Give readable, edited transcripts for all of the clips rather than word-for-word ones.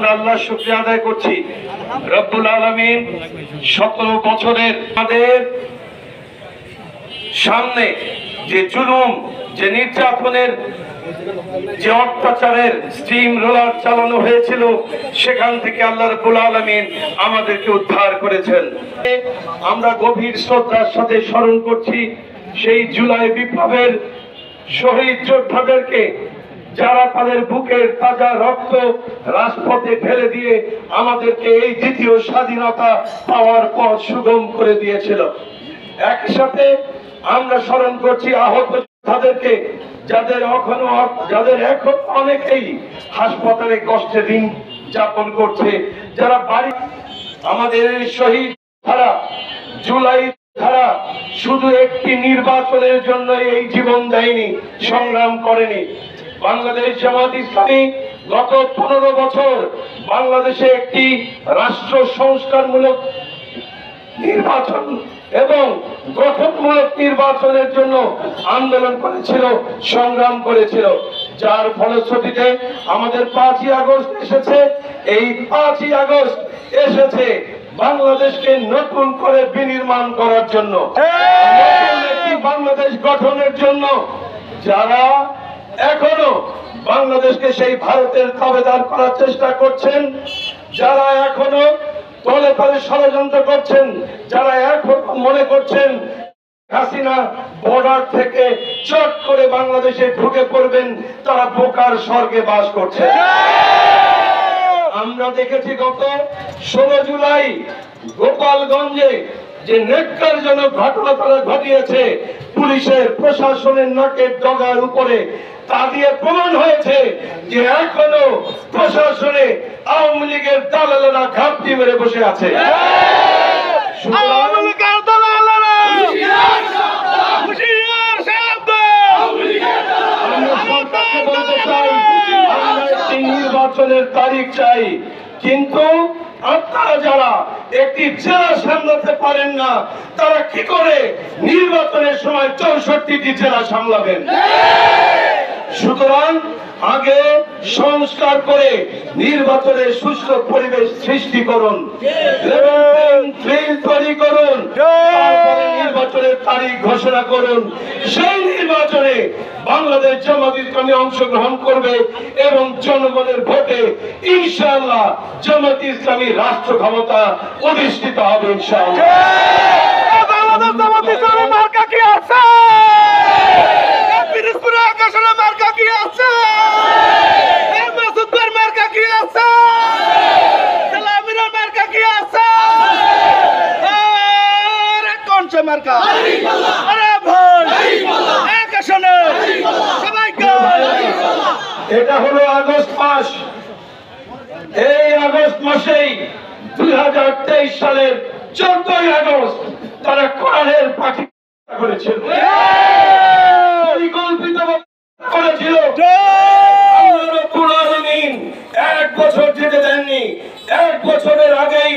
আমরা আল্লাহর শুকরিয়া আদায় করছি। রব্বুল আলামিন 17 বছরের আমাদের সামনে যে জুলুম, যে নির্যাতনের, যে অত্যাচারের স্টিম রোলার চালানো হয়েছিল, সেখান থেকে আল্লাহ রাব্বুল আলামিন আমাদেরকে উদ্ধার করেছেন। আমরা গভীর শ্রদ্ধার সাথে স্মরণ করছি সেই জুলাই বিপ্লবের শহীদ যোদ্ধাদেরকে, যারা তাদের বুকের তাজা রক্ত রাজপথে ফেলে দিয়ে আমাদেরকে এই দ্বিতীয় স্বাধীনতা পাওয়ার পথ সুগম করে দিয়েছিল। একই সাথে আমরা স্মরণ করছি আহত যোদ্ধাদেরকে, যাদের এখন অনেকেই হাসপাতালে কষ্টে দিন যাপন করছে, যারা বাড়ি। আমাদের শহীদ ধারা, জুলাই ধারা শুধু একটি নির্বাচনের জন্য এই জীবন দেয়নি, সংগ্রাম করেনি। বাংলাদেশ জামাত ইসলামী গত 15 বছর বাংলাদেশে একটি রাষ্ট্র সংস্কারমূলক নির্বাচন এবং গঠনমূলক নির্বাচনের জন্য আন্দোলন করেছিল, সংগ্রাম করেছিল, যার ফলশ্রুতিতে আমাদের 5ই আগস্ট এসেছে। এই 5ই আগস্ট এসেছে বাংলাদেশকে নতুন করে বিনির্মাণ করার জন্য, নতুন একটি বাংলাদেশ গঠনের জন্য। যারা এখনো বাংলাদেশকে সেই ভারতের তাবেদার করার চেষ্টা করছেন, যারা এখনো দলে দলে ষড়যন্ত্র করছেন, যারা এখন মনে করছেন হাসিনা বর্ডার থেকে চট করে বাংলাদেশে ঢুকে পড়বেন, তারা বোকার স্বর্গে বাস করছে। আমরা দেখেছি গত 16 জুলাই গোপালগঞ্জে যে ন্যাক্কারজনক ঘটনা তারা ঘটিয়েছে পুলিশের, প্রশাসনের নাকের ডগার উপরে, তা দিয়ে প্রমাণ হয়েছে যে এখনো প্রশাসনে আওয়ামী লীগের দালালেরা ঘাপটি মেরে বসে আছে। নির্বাচনের তারিখ চাই, কিন্তু আপনারা যারা একটি জেলা সামলাতে পারেন না, তারা কি করে নির্বাচনের সময় 64টি জেলা সামলাবেন? সুতরাং আগে সংস্কার করে নির্বাচনের সুষ্ঠু পরিবেশ সৃষ্টি করুন, তৈরি করুন, তারপরে নির্বাচনের তারিখ ঘোষণা করুন। সেই নির্বাচনে বাংলাদেশ জামাত ইসলামী অংশগ্রহণ করবে এবং জনগণের ভোটে ইনশাআল্লাহ জামাত ইসলামী রাষ্ট্র ক্ষমতা অধিষ্ঠিত হবে ইনশাআল্লাহ। বাংলাদেশ জামাত ইসলামী মার্কা কি আছে? পিরোজপুরে আকাশের মার্কা কি আছে? মাসুদের মার্কা কি আছে? সালামির মার্কা কি আছে? আরে কোন সে মার্কা? আরে ভাই আকাশনে সবাইকে। এটা হলো আগস্ট মাস। এই আগস্ট মাসেই 2023 সালের 14ই আগস্ট তারা কোরআনের পাখি করেছিল, পরিকল্পিত করেছিল। আল্লাহ রাব্বুল আলামিন 1 বছর যেতে দেননি। 1 বছরের আগেই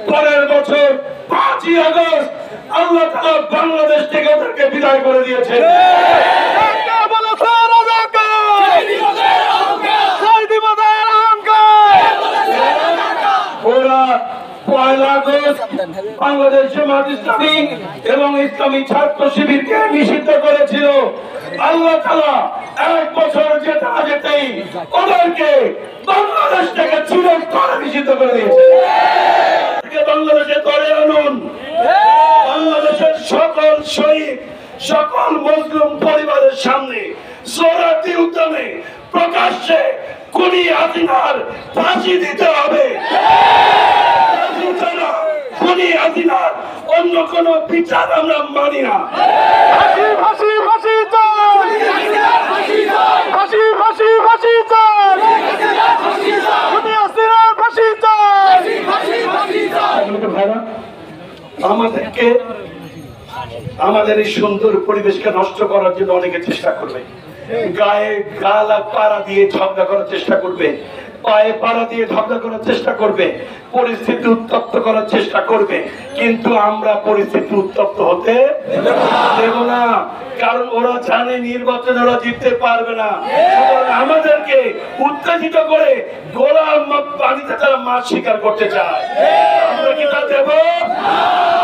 পরের বছর 5ই আগস্ট আল্লাহ তাআলা বাংলাদেশ থেকে ওদেরকে বিদায় করে দিয়েছেন। বাংলাদেশ জামাত ইসলামী এবং ইসলামী ছাত্র শিবিরকে নিষিদ্ধ করেছিল। আল্লাহ তাআলা 1 বছর যেতে না যেতেই ওদেরকে বাংলাদেশ থেকে চিরতরে নিষিদ্ধ করে দিয়েছে। বাংলাদেশে ধরে আনুন। বাংলাদেশের সকল শহীদ, সকল মুসলিম পরিবারের সামনে সোহরাওয়ার্দী উদ্যানে প্রকাশ্যে খুনি হাসিনার ফাঁসি দিতে হবে। খুনি হাসিনার অন্য কোন বিচার আমরা মানি না। ফাঁসি ফাঁসি ফাঁসি চাই, ফাঁসি ফাঁসি ফাঁসি চাই, খুনি হাসিনার ফাঁসি চাই। আমাদেরকে, আমাদের এই সুন্দর পরিবেশকে নষ্ট করার জন্য অনেকে চেষ্টা করবে, গায়ে গালা পাড়া দিয়ে ঝগড়া করার চেষ্টা করবে, পায়ে পাড়া দিয়ে ঝগড়া করার চেষ্টা করবে, পরিস্থিতি উত্তপ্ত করার চেষ্টা করবে, কিন্তু আমরা পরিস্থিতি উত্তপ্ত হতে দেব না। কারণ ওরা জানে নির্বাচনে ওরা জিততে পারবে না। আমাদেরকে উত্তেজিত করে গোলাম বানিয়ে মাছ শিকার করতে চায়। আমরা কি তা দেব?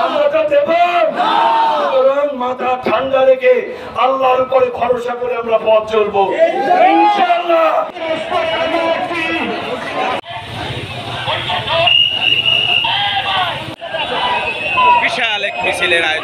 আমরা তা দেব? সুতরাং মাথা ঠান্ডা রেখে আল্লাহর উপরে ভরসা করে আমরা পথ চলবো ইনশাআল্লাহ। বিশাল এক মিছিলের আয়োজন।